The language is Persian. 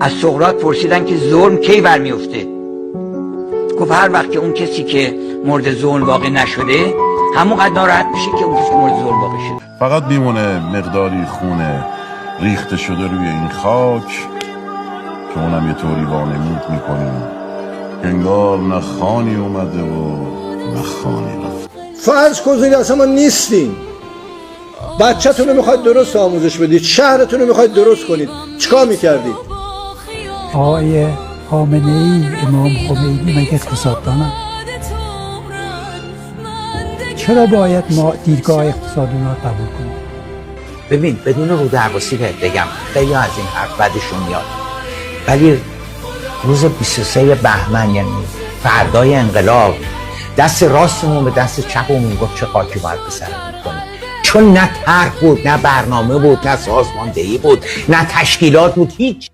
از سقراط پرسیدن که ظلم کی برمیفته؟ گفت هر وقت که اون کسی که مورد ظلم واقع نشده همونقدر ناراحت میشه که اون کسی که مورد ظلم واقع شده. فقط میمونه مقداری خونه ریخته شده روی این خاک که اونم یه طوری وانمود میکنیم انگار نه خانی اومده و نه خانی رفت. فرض کنید اصلا ما نیستیم، بچه‌تون رو میخواید درست آموزش بدید، شهرتون رو میخواید درست کنید، چیکار میکردید؟ آقای خامنه‌ای امام خمینی مگه اقتصاددانه؟ چرا باید ما دیدگاه اقتصاد اونا رو قبول کنیم؟ ببین بدون رو درواسی بهت بگم خیلی از این حرف بدشون میاد، ولی روز 23 بهمن یعنی فردای انقلاب دست راستمون به دست چپمون گفت چه خاکی باید به سرمون کنیم، چون نه طرح بود، نه برنامه بود، نه سازماندهی بود، نه تشکیلات بود، هیچ